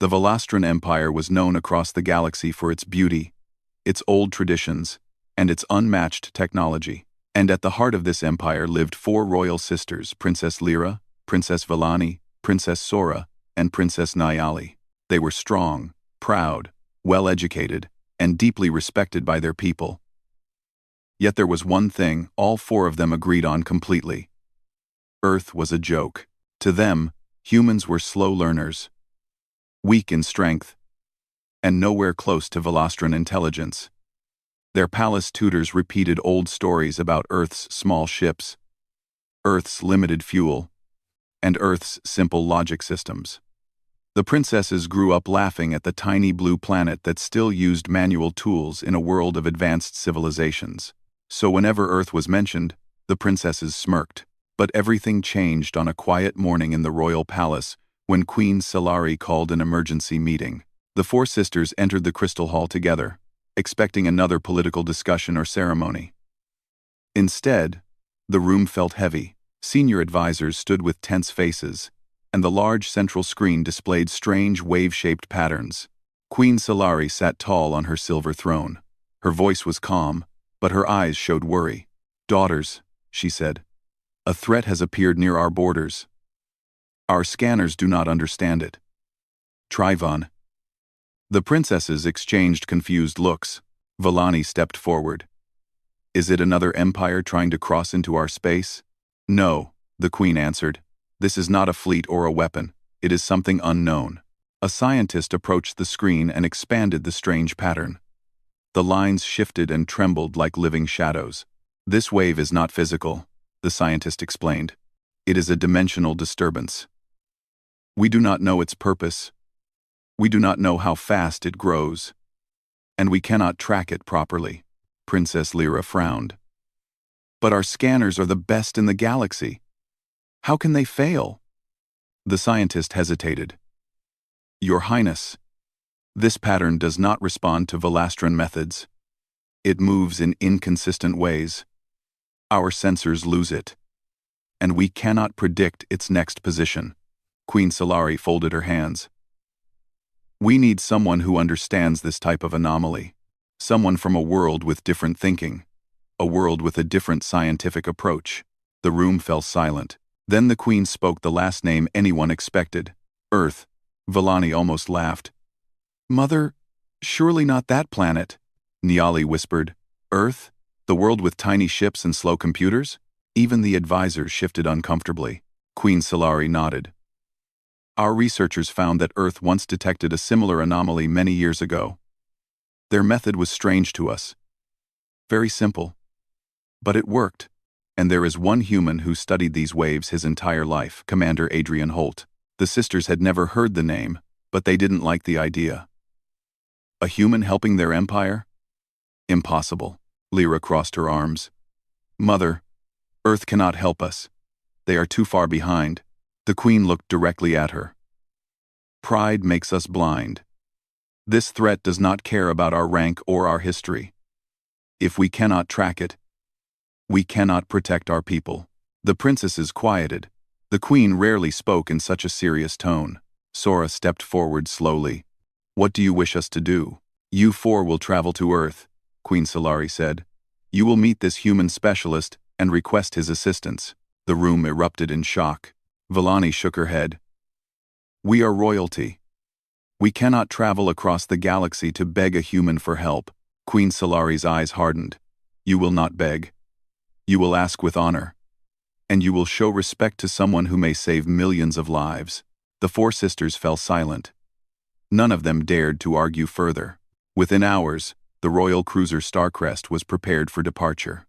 The Velastran Empire was known across the galaxy for its beauty, its old traditions, and its unmatched technology. And at the heart of this empire lived four royal sisters, Princess Lyra, Princess Vellani, Princess Sora, and Princess Nyali. They were strong, proud, well-educated, and deeply respected by their people. Yet there was one thing all four of them agreed on completely. Earth was a joke. To them, humans were slow learners, weak in strength, and nowhere close to Velastran intelligence. Their palace tutors repeated old stories about Earth's small ships, Earth's limited fuel, and Earth's simple logic systems. The princesses grew up laughing at the tiny blue planet that still used manual tools in a world of advanced civilizations. So whenever Earth was mentioned, the princesses smirked. But everything changed on a quiet morning in the royal palace when Queen Solari called an emergency meeting. The four sisters entered the crystal hall together, expecting another political discussion or ceremony. Instead, the room felt heavy. Senior advisors stood with tense faces, and the large central screen displayed strange wave-shaped patterns. Queen Solari sat tall on her silver throne. Her voice was calm, but her eyes showed worry. "Daughters," she said, "a threat has appeared near our borders. Our scanners do not understand it. Trivon." The princesses exchanged confused looks. Vellani stepped forward. "Is it another empire trying to cross into our space?" "No," the queen answered. "This is not a fleet or a weapon. It is something unknown." A scientist approached the screen and expanded the strange pattern. The lines shifted and trembled like living shadows. "This wave is not physical," the scientist explained. "It is a dimensional disturbance. We do not know its purpose. We do not know how fast it grows. And we cannot track it properly." Princess Lyra frowned. "But our scanners are the best in the galaxy. How can they fail?" The scientist hesitated. "Your Highness, this pattern does not respond to Velastran methods. It moves in inconsistent ways. Our sensors lose it, and we cannot predict its next position." Queen Solari folded her hands. "We need someone who understands this type of anomaly. Someone from a world with different thinking. A world with a different scientific approach." The room fell silent. Then the queen spoke the last name anyone expected. "Earth." Vellani almost laughed. "Mother, surely not that planet." Nyali whispered. "Earth? The world with tiny ships and slow computers?" Even the advisors shifted uncomfortably. Queen Solari nodded. "Our researchers found that Earth once detected a similar anomaly many years ago. Their method was strange to us. Very simple. But it worked. And there is one human who studied these waves his entire life, Commander Adrian Holt." The sisters had never heard the name, but they didn't like the idea. A human helping their empire? Impossible. Lyra crossed her arms. "Mother, Earth cannot help us. They are too far behind." The queen looked directly at her. "Pride makes us blind. This threat does not care about our rank or our history. If we cannot track it, we cannot protect our people." The princesses quieted. The queen rarely spoke in such a serious tone. Sora stepped forward slowly. "What do you wish us to do?" "You four will travel to Earth," Queen Solari said. "You will meet this human specialist and request his assistance." The room erupted in shock. Vellani shook her head. "We are royalty. We cannot travel across the galaxy to beg a human for help." Queen Solari's eyes hardened. "You will not beg. You will ask with honor. And you will show respect to someone who may save millions of lives." The four sisters fell silent. None of them dared to argue further. Within hours, the royal cruiser Starcrest was prepared for departure.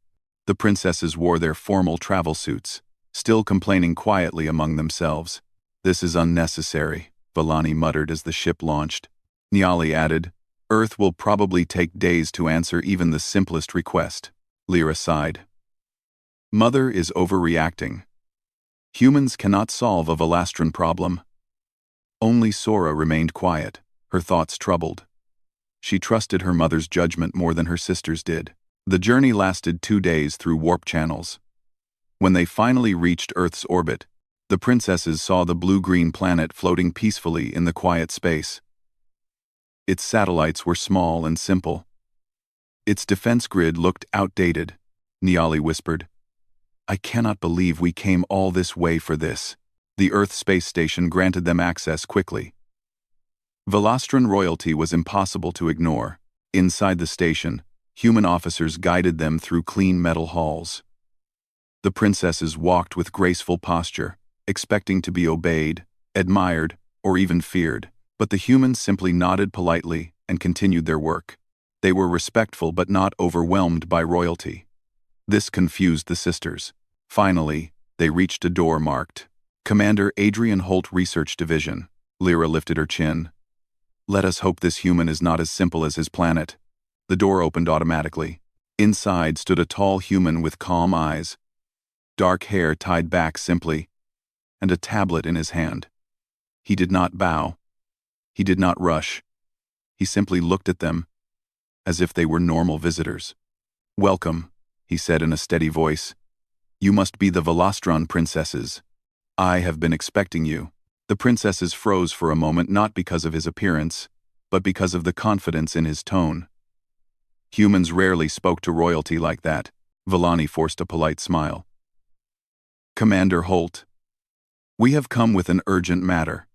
The princesses wore their formal travel suits, still complaining quietly among themselves. "This is unnecessary," Vellani muttered as the ship launched. Nyali added, "Earth will probably take days to answer even the simplest request." Lyra sighed. "Mother is overreacting. Humans cannot solve a Velastran problem." Only Sora remained quiet, her thoughts troubled. She trusted her mother's judgment more than her sisters did. The journey lasted 2 days through warp channels. When they finally reached Earth's orbit, The princesses saw the blue-green planet floating peacefully in the quiet space. Its satellites were small and simple. Its defense grid looked outdated, Niali whispered. I cannot believe we came all this way for this. The Earth space station granted them access quickly. Velastran royalty was impossible to ignore. Inside the station, human officers guided them through clean metal halls. The princesses walked with graceful posture, expecting to be obeyed, admired, or even feared, but the humans simply nodded politely and continued their work. They were respectful but not overwhelmed by royalty. This confused the sisters. Finally, they reached a door marked Commander Adrian Holt Research Division. Lyra lifted her chin. Let us hope this human is not as simple as his planet. The door opened automatically. Inside stood a tall human with calm eyes, dark hair tied back simply, and a tablet in his hand. He did not bow. He did not rush. He simply looked at them, as if they were normal visitors. Welcome, he said in a steady voice. You must be the Velastran princesses. I have been expecting you. The princesses froze for a moment, not because of his appearance, but because of the confidence in his tone. Humans rarely spoke to royalty like that. Vellani forced a polite smile. Commander Holt, we have come with an urgent matter.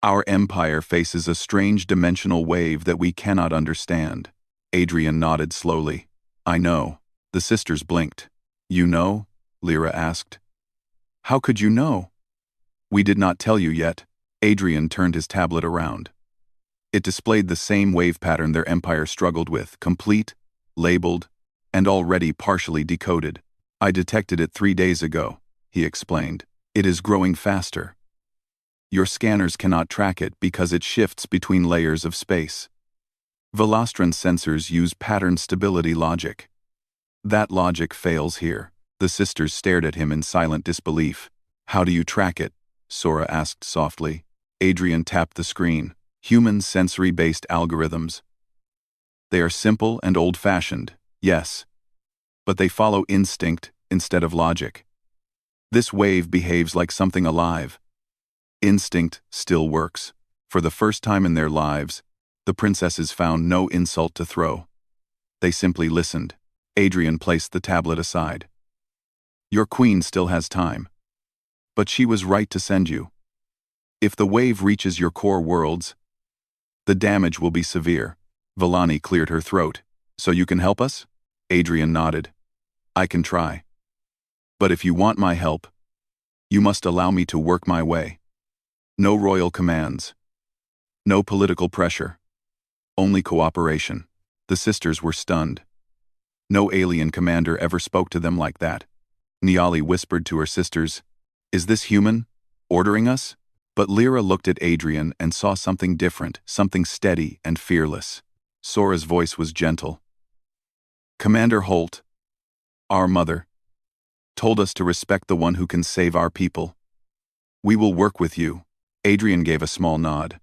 Our empire faces a strange dimensional wave that we cannot understand. Adrian nodded slowly. I know. The sisters blinked. You know? Lyra asked. How could you know? We did not tell you yet. Adrian turned his tablet around. It displayed the same wave pattern their empire struggled with, complete, labeled, and already partially decoded. I detected it 3 days ago, he explained. It is growing faster. Your scanners cannot track it because it shifts between layers of space. Velastran sensors use pattern stability logic. That logic fails here. The sisters stared at him in silent disbelief. How do you track it? Sora asked softly. Adrian tapped the screen. Human sensory-based algorithms. They are simple and old-fashioned, yes. But they follow instinct instead of logic. This wave behaves like something alive. Instinct still works. For the first time in their lives, the princesses found no insult to throw. They simply listened. Adrian placed the tablet aside. Your queen still has time. But she was right to send you. If the wave reaches your core worlds, the damage will be severe. Vellani cleared her throat. So you can help us? Adrian nodded. I can try. But if you want my help, you must allow me to work my way. No royal commands. No political pressure. Only cooperation. The sisters were stunned. No alien commander ever spoke to them like that. Niali whispered to her sisters, Is this human? Ordering us? But Lyra looked at Adrian and saw something different, something steady and fearless. Sora's voice was gentle. Commander Holt, our mother, told us to respect the one who can save our people. We will work with you. Adrian gave a small nod.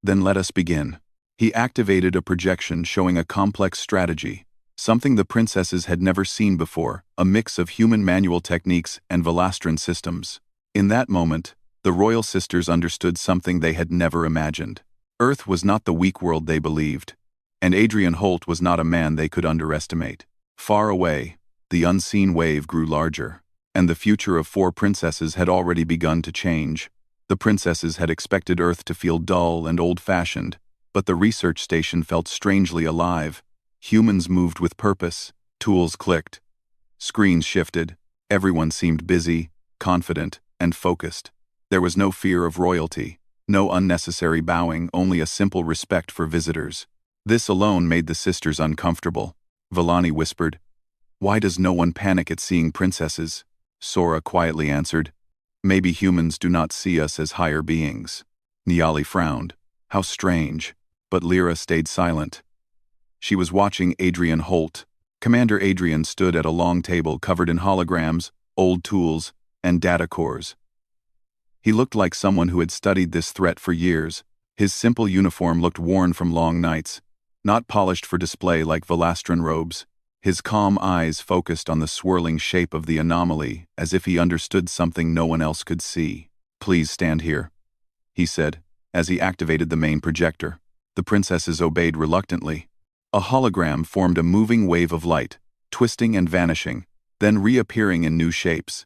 Then let us begin. He activated a projection showing a complex strategy, something the princesses had never seen before, a mix of human manual techniques and Velastran systems. In that moment, the royal sisters understood something they had never imagined. Earth was not the weak world they believed, and Adrian Holt was not a man they could underestimate. Far away, the unseen wave grew larger, and the future of 4 princesses had already begun to change. The princesses had expected Earth to feel dull and old-fashioned, but the research station felt strangely alive. Humans moved with purpose, tools clicked, screens shifted, everyone seemed busy, confident, and focused. There was no fear of royalty, no unnecessary bowing, only a simple respect for visitors. This alone made the sisters uncomfortable. Vellani whispered, Why does no one panic at seeing princesses? Sora quietly answered, Maybe humans do not see us as higher beings. Niali frowned. How strange. But Lyra stayed silent. She was watching Adrian Holt. Commander Adrian stood at a long table covered in holograms, old tools, and data cores. He looked like someone who had studied this threat for years. His simple uniform looked worn from long nights, not polished for display like Velastran robes. His calm eyes focused on the swirling shape of the anomaly, as if he understood something no one else could see. "Please stand here," he said, as he activated the main projector. The princesses obeyed reluctantly. A hologram formed a moving wave of light, twisting and vanishing, then reappearing in new shapes.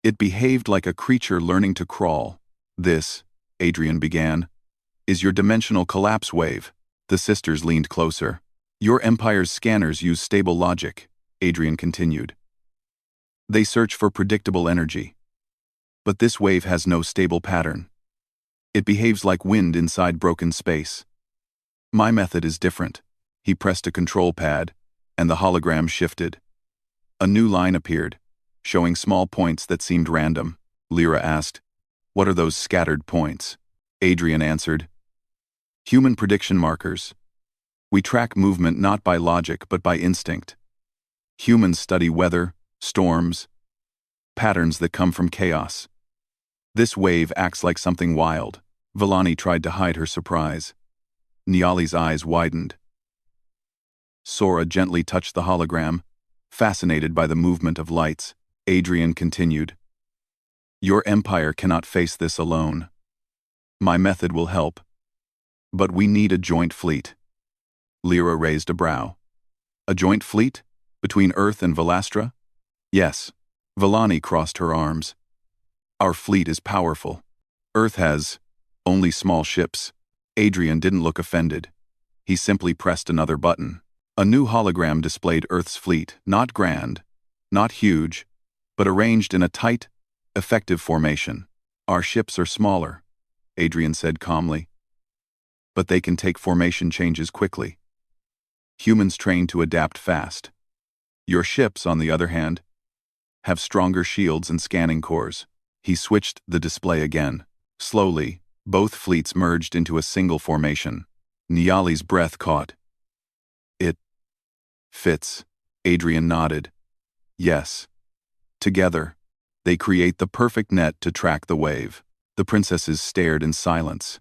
It behaved like a creature learning to crawl. "This," Adrian began, "is your dimensional collapse wave." The sisters leaned closer. "Your empire's scanners use stable logic," Adrian continued. "They search for predictable energy. But this wave has no stable pattern. It behaves like wind inside broken space. My method is different." He pressed a control pad, and the hologram shifted. A new line appeared, showing small points that seemed random. Lyra asked, "What are those scattered points?" Adrian answered, "Human prediction markers. We track movement not by logic but by instinct. Humans study weather, storms, patterns that come from chaos. This wave acts like something wild." Vellani tried to hide her surprise. Niali's eyes widened. Sora gently touched the hologram, fascinated by the movement of lights. Adrian continued, "Your empire cannot face this alone. My method will help. But we need a joint fleet." Lyra raised a brow. "A joint fleet? Between Earth and Velastra?" "Yes." Vellani crossed her arms. "Our fleet is powerful. Earth has only small ships." Adrian didn't look offended. He simply pressed another button. A new hologram displayed Earth's fleet, not grand, not huge, but arranged in a tight, effective formation. "Our ships are smaller," Adrian said calmly, "but they can take formation changes quickly. Humans train to adapt fast. Your ships, on the other hand, have stronger shields and scanning cores." He switched the display again. Slowly, both fleets merged into a single formation. Niali's breath caught. "It fits." Adrian nodded. "Yes. Together, they create the perfect net to track the wave." The princesses stared in silence.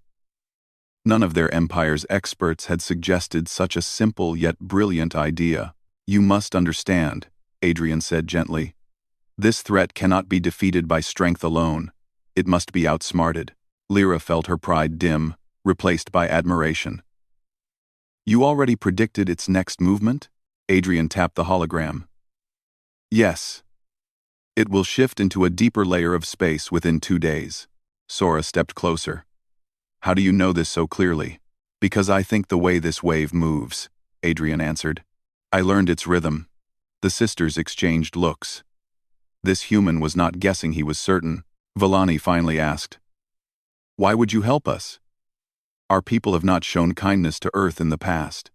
None of their empire's experts had suggested such a simple yet brilliant idea. "You must understand," Adrian said gently. "This threat cannot be defeated by strength alone. It must be outsmarted." Lyra felt her pride dim, replaced by admiration. "You already predicted its next movement?" Adrian tapped the hologram. "Yes. It will shift into a deeper layer of space within 2 days." Sora stepped closer. "How do you know this so clearly?" "Because I think the way this wave moves," Adrian answered. "I learned its rhythm." The sisters exchanged looks. This human was not guessing, he was certain. Vellani finally asked, "Why would you help us? Our people have not shown kindness to Earth in the past."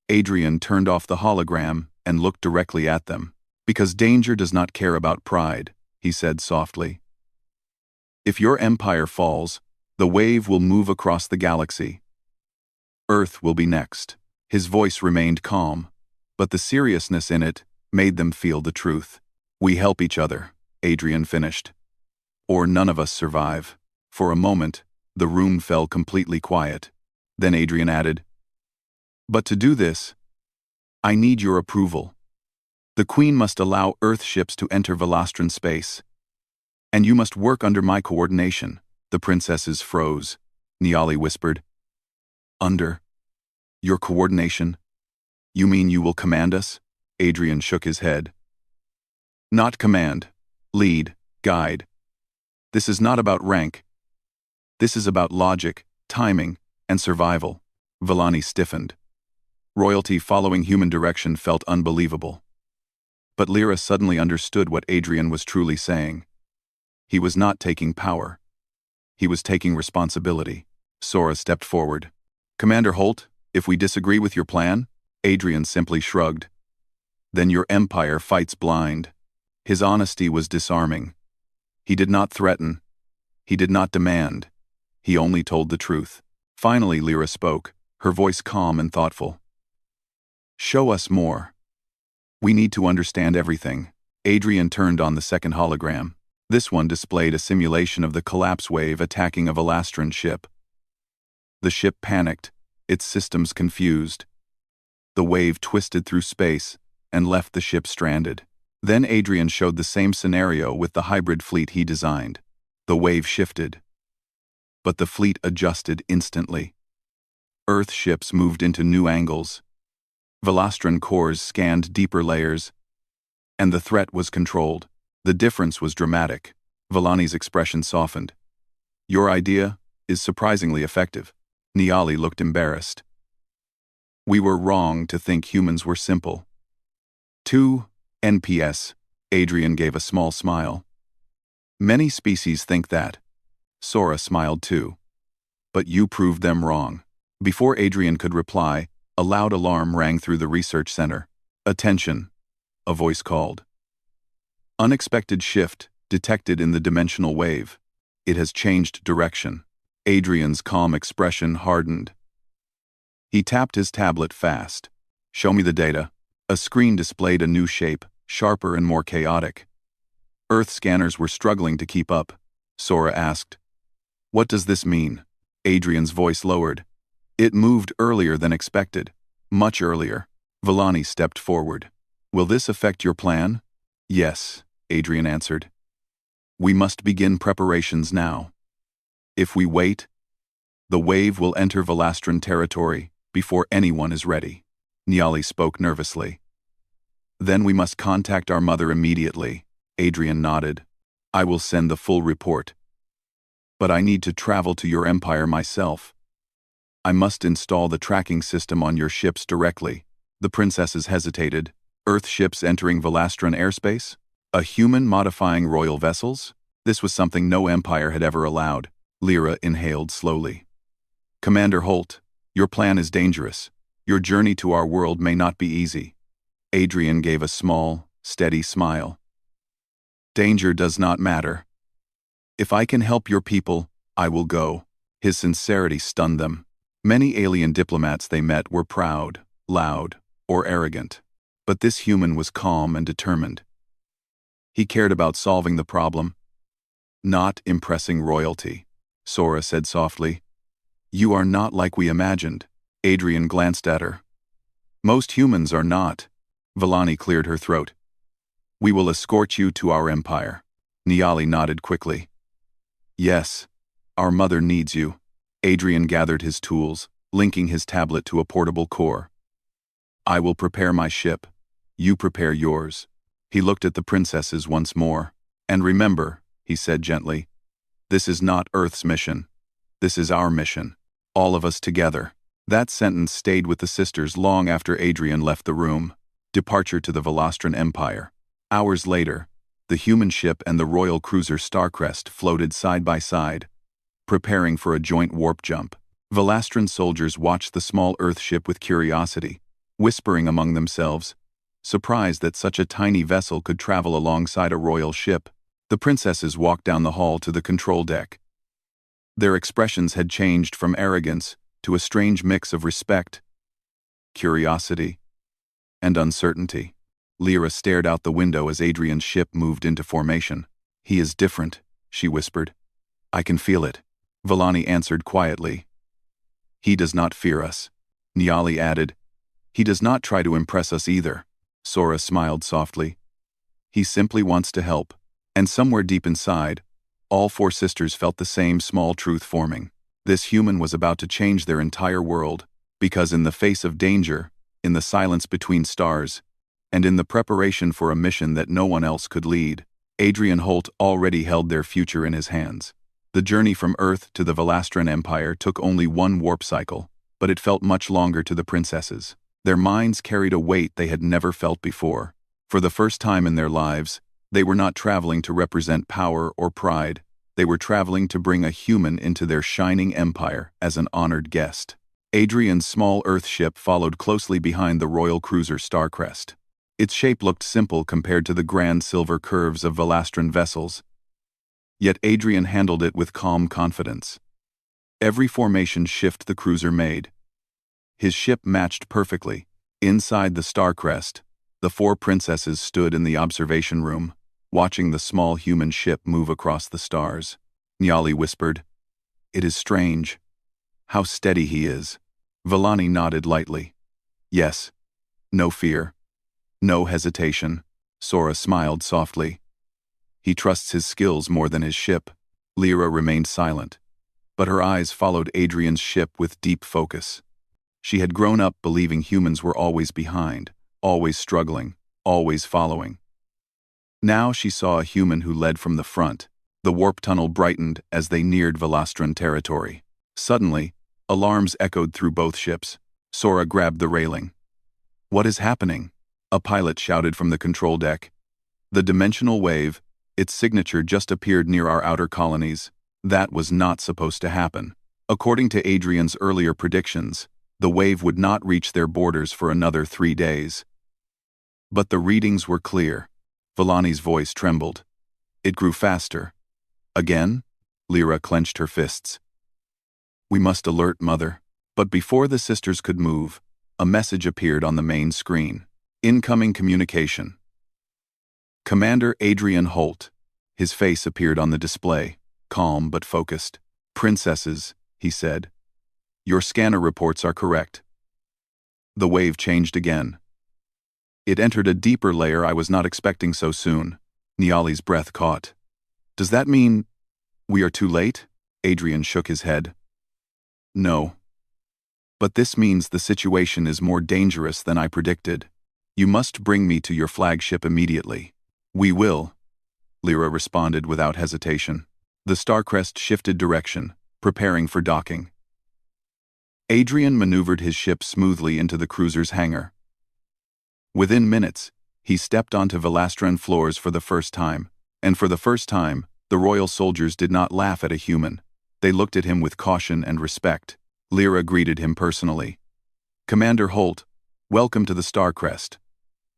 Adrian turned off the hologram and looked directly at them. "Because danger does not care about pride," he said softly. "If your empire falls, the wave will move across the galaxy. Earth will be next." His voice remained calm, but the seriousness in it made them feel the truth. "We help each other," Adrian finished. "Or none of us survive." For a moment, the room fell completely quiet. Then Adrian added, "But to do this, I need your approval. The Queen must allow Earth ships to enter Velastran space. And you must work under my coordination." The princesses froze. Niali whispered, "Under your coordination? You mean you will command us?" Adrian shook his head. "Not command. Lead, guide. This is not about rank. This is about logic, timing, and survival." Vellani stiffened. Royalty following human direction felt unbelievable. But Lyra suddenly understood what Adrian was truly saying. He was not taking power. He was taking responsibility. Sora stepped forward. "Commander Holt, if we disagree with your plan?" Adrian simply shrugged. "Then your empire fights blind." His honesty was disarming. He did not threaten. He did not demand. He only told the truth. Finally, Lyra spoke, her voice calm and thoughtful. "Show us more. We need to understand everything." Adrian turned on the second hologram. This one displayed a simulation of the collapse wave attacking a Velastran ship. The ship panicked, its systems confused. The wave twisted through space, and left the ship stranded. Then Adrian showed the same scenario with the hybrid fleet he designed. The wave shifted, but the fleet adjusted instantly. Earth ships moved into new angles. Velastran cores scanned deeper layers, and the threat was controlled. The difference was dramatic. Vellani's expression softened. Your idea is surprisingly effective. Niali looked embarrassed. We were wrong to think humans were simple. 2 NPS. Adrian gave a small smile. Many species think that. Sora smiled too. But you proved them wrong. Before Adrian could reply, a loud alarm rang through the research center. Attention, a voice called. Unexpected shift detected in the dimensional wave. It has changed direction. Adrian's calm expression hardened. He tapped his tablet fast. Show me the data. A screen displayed a new shape, sharper and more chaotic. Earth scanners were struggling to keep up. Sora asked, "What does this mean?" Adrian's voice lowered. It moved earlier than expected. Much earlier. Vellani stepped forward. Will this affect your plan? Yes, Adrian answered. We must begin preparations now. If we wait, the wave will enter Velastran territory before anyone is ready. Niali spoke nervously. Then we must contact our mother immediately. Adrian nodded. I will send the full report. But I need to travel to your empire myself. I must install the tracking system on your ships directly. The princesses hesitated. Earth ships entering Velastran airspace? A human modifying royal vessels? This was something no empire had ever allowed. Lyra inhaled slowly. Commander Holt, your plan is dangerous. Your journey to our world may not be easy. Adrian gave a small, steady smile. Danger does not matter. If I can help your people, I will go. His sincerity stunned them. Many alien diplomats they met were proud, loud, or arrogant. But this human was calm and determined. He cared about solving the problem, not impressing royalty. Sora said softly. You are not like we imagined. Adrian glanced at her. Most humans are not. Vellani cleared her throat. We will escort you to our empire. Niali nodded quickly. Yes, our mother needs you. Adrian gathered his tools, linking his tablet to a portable core. I will prepare my ship. You prepare yours. He looked at the princesses once more. And remember, he said gently, this is not Earth's mission. This is our mission. All of us together. That sentence stayed with the sisters long after Adrian left the room. Departure to the Velastran Empire. Hours later, the human ship and the royal cruiser Starcrest floated side by side, preparing for a joint warp jump. Velastran soldiers watched the small Earth ship with curiosity, whispering among themselves, surprised that such a tiny vessel could travel alongside a royal ship. The princesses walked down the hall to the control deck. Their expressions had changed from arrogance to a strange mix of respect, curiosity, and uncertainty. Lyra stared out the window as Adrian's ship moved into formation. He is different, she whispered. I can feel it. Vellani answered quietly. He does not fear us. Niali added. He does not try to impress us either. Sora smiled softly. He simply wants to help. And somewhere deep inside, all four sisters felt the same small truth forming. This human was about to change their entire world, because in the face of danger, in the silence between stars, and in the preparation for a mission that no one else could lead, Adrian Holt already held their future in his hands. The journey from Earth to the Velastran Empire took only one warp cycle, but it felt much longer to the princesses. Their minds carried a weight they had never felt before. For the first time in their lives, they were not traveling to represent power or pride. They were traveling to bring a human into their shining empire as an honored guest. Adrian's small Earth ship followed closely behind the royal cruiser Starcrest. Its shape looked simple compared to the grand silver curves of Velastran vessels. Yet Adrian handled it with calm confidence. Every formation shift the cruiser made. His ship matched perfectly. Inside the Starcrest, the four princesses stood in the observation room, watching the small human ship move across the stars. Niali whispered, It is strange. How steady he is. Vellani nodded lightly. Yes. No fear. No hesitation. Sora smiled softly. He trusts his skills more than his ship. Lyra remained silent, but her eyes followed Adrian's ship with deep focus. She had grown up believing humans were always behind, always struggling, always following. Now she saw a human who led from the front. The warp tunnel brightened as they neared Velastran territory. Suddenly, alarms echoed through both ships. Sora grabbed the railing. "What is happening?" A pilot shouted from the control deck. "The dimensional wave, its signature just appeared near our outer colonies. That was not supposed to happen." According to Adrian's earlier predictions, the wave would not reach their borders for another 3 days. But the readings were clear. Vellani's voice trembled. It grew faster. "Again?" Lyra clenched her fists. "We must alert Mother." But before the sisters could move, a message appeared on the main screen. Incoming communication. Commander Adrian Holt. His face appeared on the display, calm but focused. "Princesses," he said. "Your scanner reports are correct." The wave changed again. It entered a deeper layer I was not expecting so soon. Niali's breath caught. "Does that mean we are too late?" Adrian shook his head. "No. But this means the situation is more dangerous than I predicted. You must bring me to your flagship immediately." "We will," Lyra responded without hesitation. The Starcrest shifted direction, preparing for docking. Adrian maneuvered his ship smoothly into the cruiser's hangar. Within minutes, he stepped onto Velastran floors for the first time, and for the first time, the royal soldiers did not laugh at a human. They looked at him with caution and respect. Lyra greeted him personally. "Commander Holt, welcome to the Starcrest.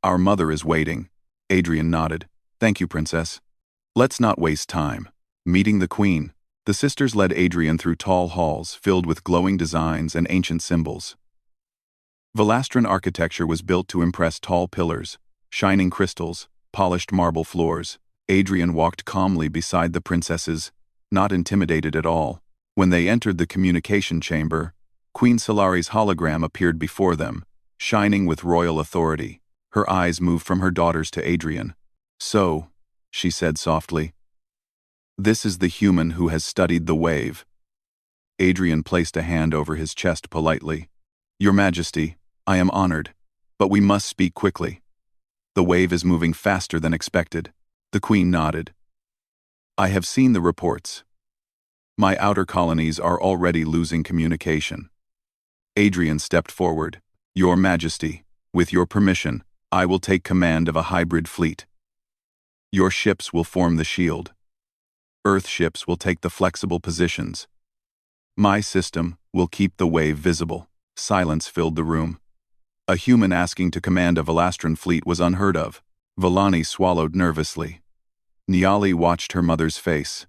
Our mother is waiting." Adrian nodded. "Thank you, Princess." "Let's not waste time." Meeting the Queen, the sisters led Adrian through tall halls filled with glowing designs and ancient symbols. Velastran architecture was built to impress: tall pillars, shining crystals, polished marble floors. Adrian walked calmly beside the princesses, not intimidated at all. When they entered the communication chamber, Queen Solari's hologram appeared before them, shining with royal authority. Her eyes moved from her daughters to Adrian. "So," she said softly, "this is the human who has studied the wave." Adrian placed a hand over his chest politely. "Your Majesty, I am honored, but we must speak quickly. The wave is moving faster than expected." The Queen nodded. "I have seen the reports. My outer colonies are already losing communication." Adrian stepped forward. "Your Majesty, with your permission, I will take command of a hybrid fleet. Your ships will form the shield. Earth ships will take the flexible positions. My system will keep the wave visible." Silence filled the room. A human asking to command a Velastran fleet was unheard of. Vellani swallowed nervously. Niali watched her mother's face.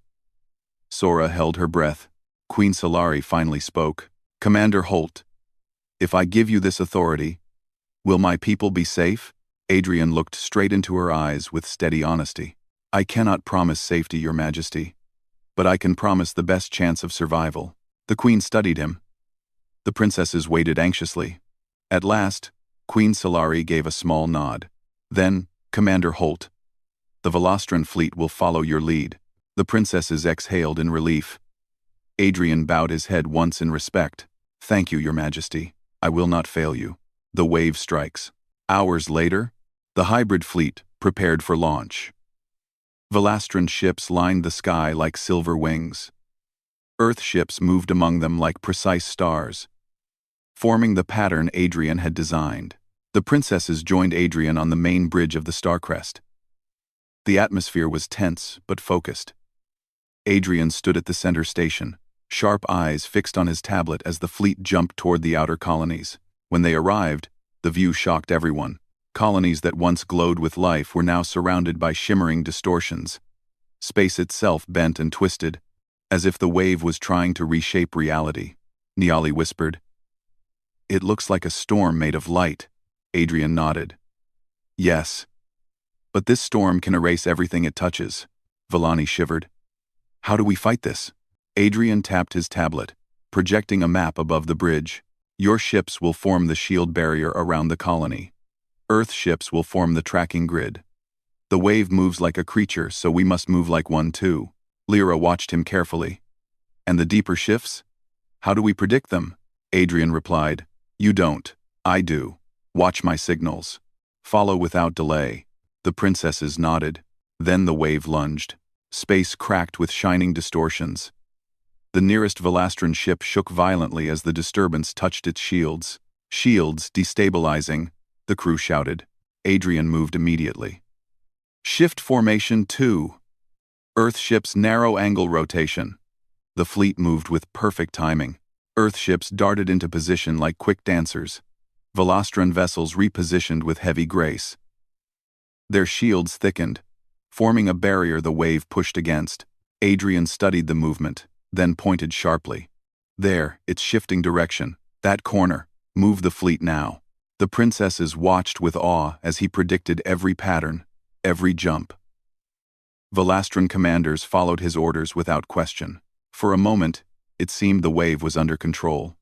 Sora held her breath. Queen Solari finally spoke. "Commander Holt, if I give you this authority, will my people be safe?" Adrian looked straight into her eyes with steady honesty. "I cannot promise safety, Your Majesty, but I can promise the best chance of survival." The Queen studied him. The princesses waited anxiously. At last, Queen Solari gave a small nod. Then, "Commander Holt, the Velastran fleet will follow your lead." The princesses exhaled in relief. Adrian bowed his head once in respect. "Thank you, Your Majesty. I will not fail you." The wave strikes. Hours later, the hybrid fleet prepared for launch. Velastran ships lined the sky like silver wings. Earth ships moved among them like precise stars, forming the pattern Adrian had designed. The princesses joined Adrian on the main bridge of the Starcrest. The atmosphere was tense but focused. Adrian stood at the center station, sharp eyes fixed on his tablet as the fleet jumped toward the outer colonies. When they arrived, the view shocked everyone. Colonies that once glowed with life were now surrounded by shimmering distortions. Space itself bent and twisted, as if the wave was trying to reshape reality. Niali whispered. "It looks like a storm made of light." Adrian nodded. "Yes. But this storm can erase everything it touches." Vellani shivered. "How do we fight this?" Adrian tapped his tablet, projecting a map above the bridge. "Your ships will form the shield barrier around the colony. Earth ships will form the tracking grid. The wave moves like a creature, so we must move like one too. Lyra watched him carefully. And the deeper shifts? How do we predict them? Adrian replied. You don't. I do. Watch my signals. Follow without delay. The princesses nodded. Then the wave lunged. Space cracked with shining distortions. The nearest Velastran ship shook violently as the disturbance touched its shields. Shields destabilizing, the crew shouted. Adrian moved immediately. Shift formation 2. Earthship's narrow-angle rotation. The fleet moved with perfect timing. Earthships darted into position like quick dancers. Velastran vessels repositioned with heavy grace. Their shields thickened, forming a barrier the wave pushed against. Adrian studied the movement, then pointed sharply. There, it's shifting direction. That corner. Move the fleet now. The princesses watched with awe as he predicted every pattern, every jump. Velastran commanders followed his orders without question. For a moment, it seemed the wave was under control.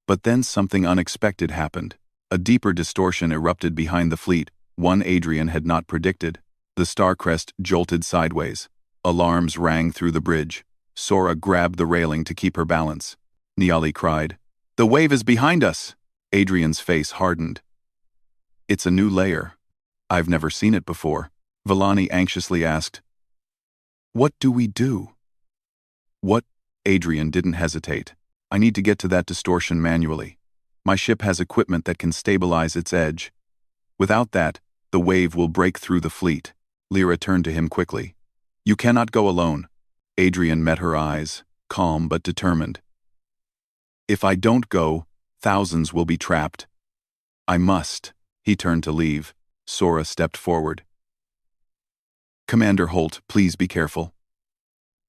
But then something unexpected happened. A deeper distortion erupted behind the fleet, one Adrian had not predicted. The Starcrest jolted sideways. Alarms rang through the bridge. Sora grabbed the railing to keep her balance. Niali cried, "The wave is behind us!" Adrian's face hardened. It's a new layer. I've never seen it before. Vellani anxiously asked. What do we do? What? Adrian didn't hesitate. I need to get to that distortion manually. My ship has equipment that can stabilize its edge. Without that, the wave will break through the fleet. Lyra turned to him quickly. You cannot go alone. Adrian met her eyes, calm but determined. If I don't go, thousands will be trapped. I must. He turned to leave. Sora stepped forward. Commander Holt, please be careful.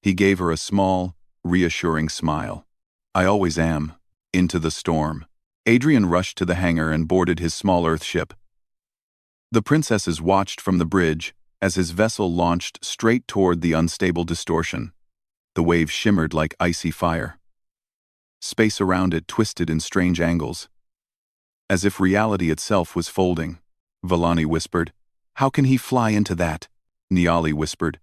He gave her a small, reassuring smile. I always am. Into the storm. Adrian rushed to the hangar and boarded his small Earth ship. The princesses watched from the bridge as his vessel launched straight toward the unstable distortion. The wave shimmered like icy fire. Space around it twisted in strange angles. As if reality itself was folding. Vellani whispered, How can he fly into that? Niali whispered,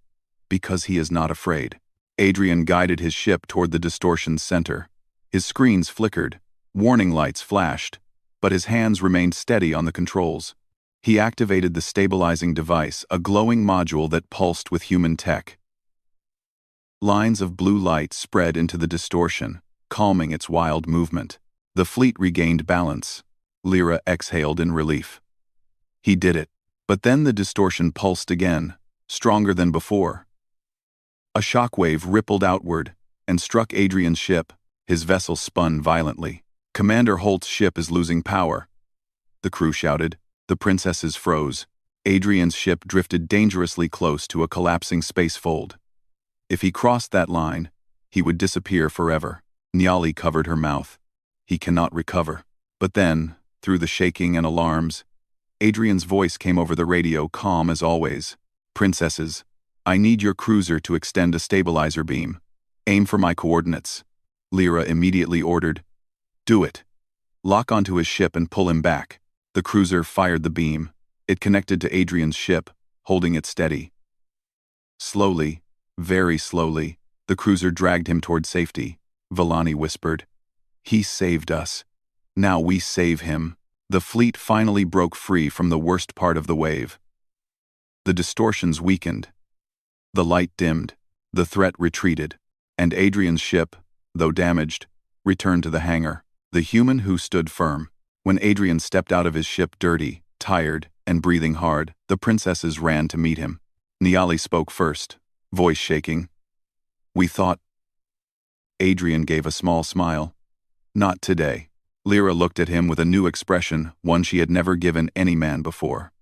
Because he is not afraid. Adrian guided his ship toward the distortion's center. His screens flickered, warning lights flashed, but his hands remained steady on the controls. He activated the stabilizing device, a glowing module that pulsed with human tech. Lines of blue light spread into the distortion, calming its wild movement. The fleet regained balance. Lyra exhaled in relief. He did it. But then the distortion pulsed again, stronger than before. A shockwave rippled outward and struck Adrian's ship. His vessel spun violently. Commander Holt's ship is losing power. The crew shouted. The princesses froze. Adrian's ship drifted dangerously close to a collapsing space fold. If he crossed that line, he would disappear forever. Niali covered her mouth. He cannot recover. But then, through the shaking and alarms, Adrian's voice came over the radio, calm as always. Princesses, I need your cruiser to extend a stabilizer beam. Aim for my coordinates. Lyra immediately ordered. Do it. Lock onto his ship and pull him back. The cruiser fired the beam. It connected to Adrian's ship, holding it steady. Slowly, very slowly, the cruiser dragged him toward safety. Vellani whispered. He saved us. Now we save him. The fleet finally broke free from the worst part of the wave. The distortions weakened. The light dimmed. The threat retreated. And Adrian's ship, though damaged, returned to the hangar. The human who stood firm. When Adrian stepped out of his ship dirty, tired, and breathing hard, the princesses ran to meet him. Niali spoke first, voice shaking. We thought... Adrian gave a small smile. Not today. Lyra looked at him with a new expression, one she had never given any man before.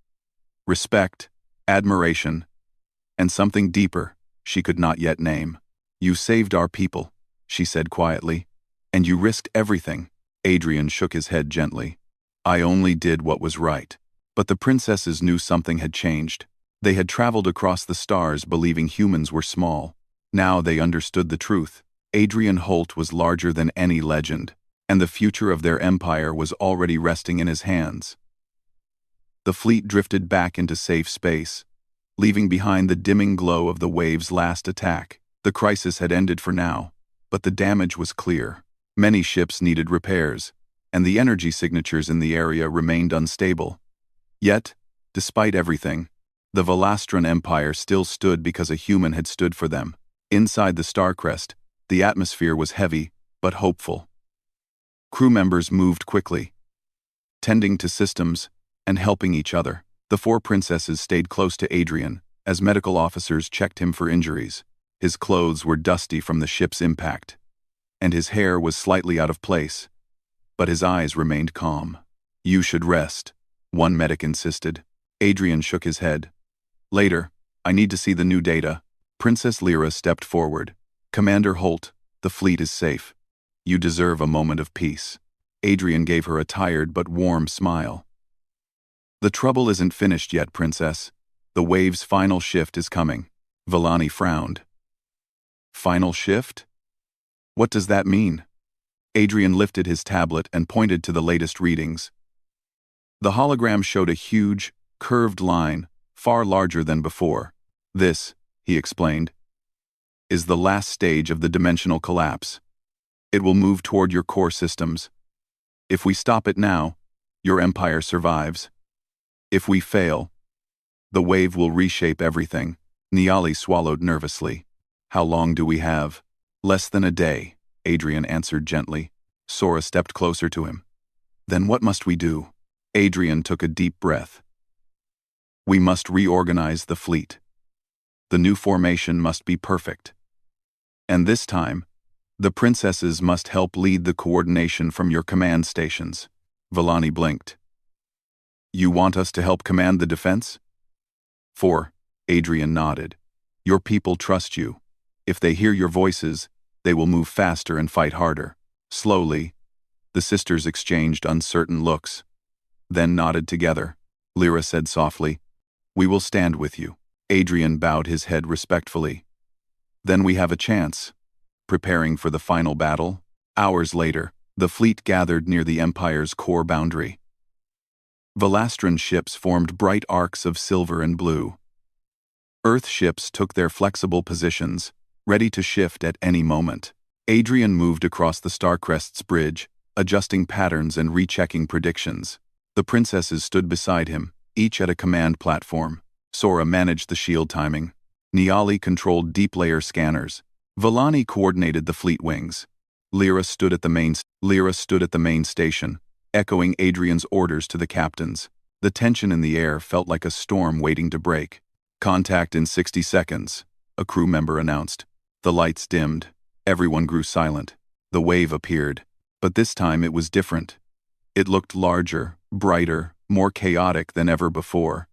Respect, admiration, and something deeper she could not yet name. You saved our people, she said quietly, and you risked everything. Adrian shook his head gently. I only did what was right. But the princesses knew something had changed. They had traveled across the stars believing humans were small. Now they understood the truth. Adrian Holt was larger than any legend, and the future of their empire was already resting in his hands. The fleet drifted back into safe space, leaving behind the dimming glow of the wave's last attack. The crisis had ended for now, but the damage was clear. Many ships needed repairs, and the energy signatures in the area remained unstable. Yet, despite everything, the Velastran Empire still stood because a human had stood for them. Inside the Starcrest, the atmosphere was heavy, but hopeful. Crew members moved quickly, tending to systems and helping each other. The four princesses stayed close to Adrian as medical officers checked him for injuries. His clothes were dusty from the ship's impact, and his hair was slightly out of place, but his eyes remained calm. "You should rest," one medic insisted. Adrian shook his head. "Later, I need to see the new data." Princess Lyra stepped forward. "Commander Holt, the fleet is safe. You deserve a moment of peace." Adrian gave her a tired but warm smile. "The trouble isn't finished yet, Princess. The wave's final shift is coming." Vellani frowned. "Final shift? What does that mean?" Adrian lifted his tablet and pointed to the latest readings. The hologram showed a huge, curved line, far larger than before. "This," he explained, "is the last stage of the dimensional collapse. It will move toward your core systems. If we stop it now, your empire survives. If we fail, the wave will reshape everything." Niali swallowed nervously. "How long do we have?" "Less than a day," Adrian answered gently. Sora stepped closer to him. "Then what must we do?" Adrian took a deep breath. "We must reorganize the fleet. The new formation must be perfect. And this time, the princesses must help lead the coordination from your command stations." Vellani blinked. "You want us to help command the defense?" Adrian nodded. "Your people trust you. If they hear your voices, they will move faster and fight harder." Slowly, the sisters exchanged uncertain looks, then nodded together. Lyra said softly, "We will stand with you." Adrian bowed his head respectfully. "Then we have a chance." Preparing for the final battle, hours later, the fleet gathered near the Empire's core boundary. Velastran ships formed bright arcs of silver and blue. Earth ships took their flexible positions, ready to shift at any moment. Adrian moved across the Starcrest's bridge, adjusting patterns and rechecking predictions. The princesses stood beside him, each at a command platform. Sora managed the shield timing. Niali controlled deep layer scanners. Vellani coordinated the fleet wings. Lyra stood at the main station, echoing Adrian's orders to the captains. The tension in the air felt like a storm waiting to break. "Contact in 60 seconds, a crew member announced. The lights dimmed. Everyone grew silent. The wave appeared, but this time it was different. It looked larger, brighter, more chaotic than ever before.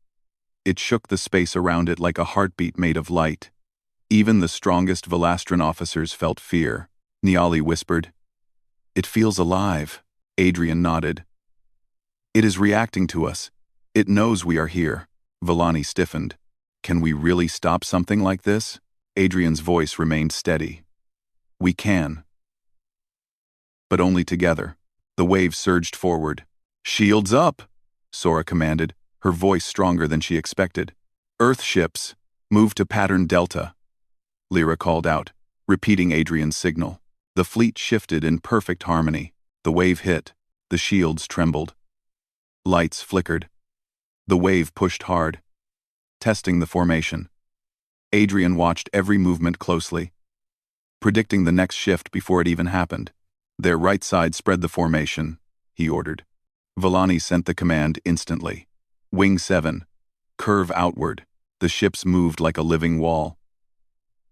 It shook the space around it like a heartbeat made of light. Even the strongest Velastran officers felt fear. Niali whispered, "It feels alive." Adrian nodded. "It is reacting to us. It knows we are here." Vellani stiffened. "Can we really stop something like this?" Adrian's voice remained steady. "We can. But only together." The wave surged forward. "Shields up!" Sora commanded, her voice stronger than she expected. "Earth ships, move to pattern Delta." Lyra called out, repeating Adrian's signal. The fleet shifted in perfect harmony. The wave hit. The shields trembled. Lights flickered. The wave pushed hard, testing the formation. Adrian watched every movement closely, predicting the next shift before it even happened. "Their right side spread the formation," he ordered. Vellani sent the command instantly. "Wing 7, curve outward." The ships moved like a living wall.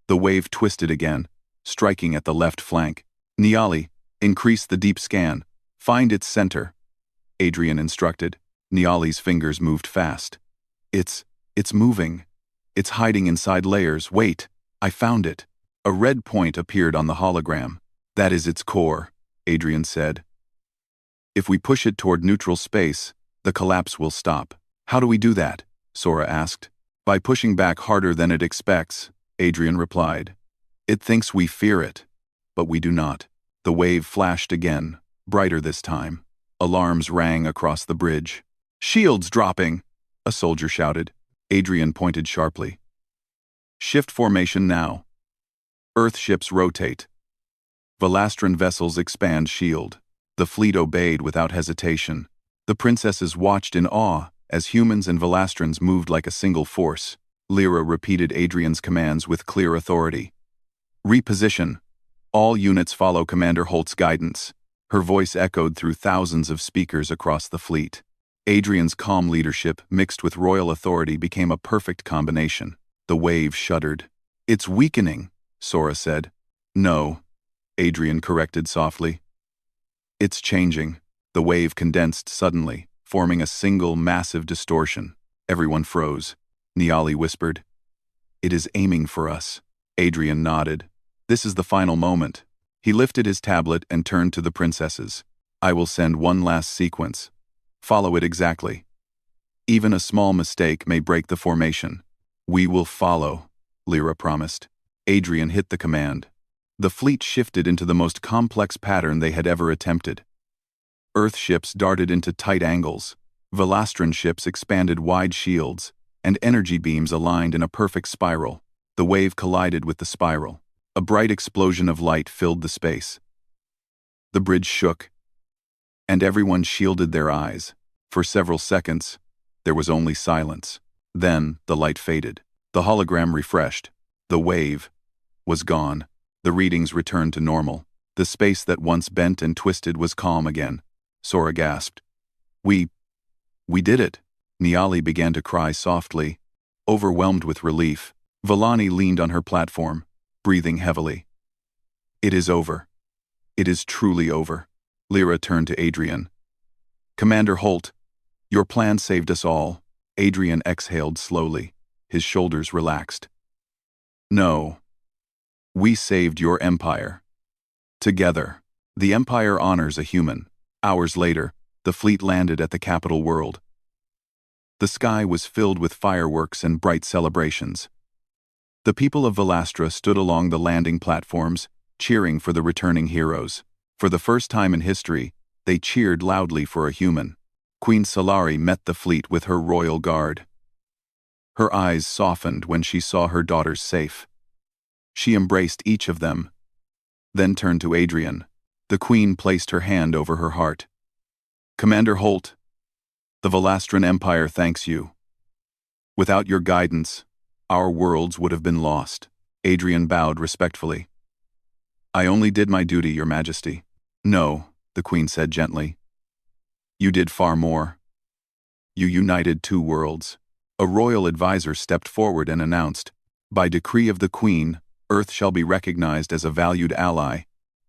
The wave twisted again, striking at the left flank. "Niali, increase the deep scan. Find its center," Adrian instructed. Niali's fingers moved fast. It's moving. It's hiding inside layers. Wait, I found it." A red point appeared on the hologram. "That is its core," Adrian said. "If we push it toward neutral space, the collapse will stop." "How do we do that?" Sora asked. "By pushing back harder than it expects," Adrian replied. "It thinks we fear it, but we do not." The wave flashed again, brighter this time. Alarms rang across the bridge. "Shields dropping!" a soldier shouted. Adrian pointed sharply. Shift formation now. Earth ships rotate. Velastran vessels expand shield. The fleet obeyed without hesitation. The princesses watched in awe as humans and Velastrans moved like a single force. Lyra repeated Adrian's commands with clear authority. Reposition. All units follow Commander Holt's guidance. Her voice echoed through thousands of speakers across the fleet. Adrian's calm leadership mixed with royal authority became a perfect combination. The wave shuddered. It's weakening, Sora said. No, Adrian corrected softly. It's changing. The wave condensed suddenly, forming a single massive distortion. Everyone froze. Niali whispered. It is aiming for us. Adrian nodded. This is the final moment. He lifted his tablet and turned to the princesses. I will send one last sequence. Follow it exactly. Even a small mistake may break the formation. We will follow, Lyra promised. Adrian hit the command. The fleet shifted into the most complex pattern they had ever attempted. Earth ships darted into tight angles. Velastran ships expanded wide shields, and energy beams aligned in a perfect spiral. The wave collided with the spiral. A bright explosion of light filled the space. The bridge shook, and everyone shielded their eyes. For several seconds, there was only silence. Then, the light faded. The hologram refreshed. The wave was gone. The readings returned to normal. The space that once bent and twisted was calm again. Sora gasped. We did it. Niali began to cry softly. Overwhelmed with relief, Vellani leaned on her platform, breathing heavily. It is over. It is truly over. Lyra turned to Adrian. Commander Holt, your plan saved us all. Adrian exhaled slowly. His shoulders relaxed. No. We saved your empire. Together. The empire honors a human. Hours later, the fleet landed at the capital world. The sky was filled with fireworks and bright celebrations. The people of Velastra stood along the landing platforms, cheering for the returning heroes. For the first time in history, they cheered loudly for a human. Queen Solari met the fleet with her royal guard. Her eyes softened when she saw her daughters safe. She embraced each of them, then turned to Adrian. The queen placed her hand over her heart. Commander Holt, the Velastran Empire thanks you. Without your guidance, our worlds would have been lost. Adrian bowed respectfully. I only did my duty, Your Majesty. No, the Queen said gently. You did far more. You united two worlds. A royal advisor stepped forward and announced, by decree of the Queen, Earth shall be recognized as a valued ally,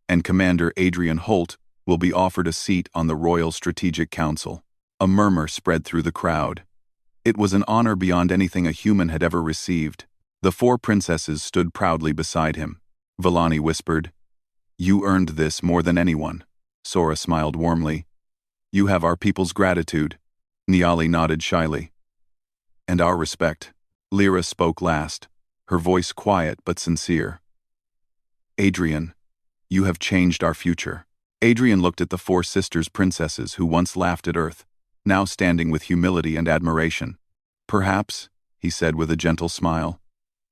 and Commander Adrian Holt will be offered a seat on the Royal Strategic Council. A murmur spread through the crowd. It was an honor beyond anything a human had ever received. The four princesses stood proudly beside him. Vellani whispered, You earned this more than anyone. Sora smiled warmly. You have our people's gratitude. Niali nodded shyly. And our respect. Lyra spoke last, her voice quiet but sincere. Adrian, you have changed our future. Adrian looked at the four sisters princesses who once laughed at Earth, now standing with humility and admiration. Perhaps, he said with a gentle smile,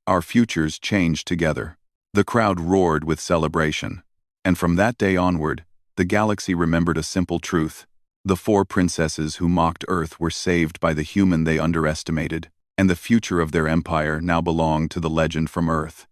our futures changed together. The crowd roared with celebration, and from that day onward, the galaxy remembered a simple truth. The four princesses who mocked Earth were saved by the human they underestimated, and the future of their empire now belonged to the legend from Earth.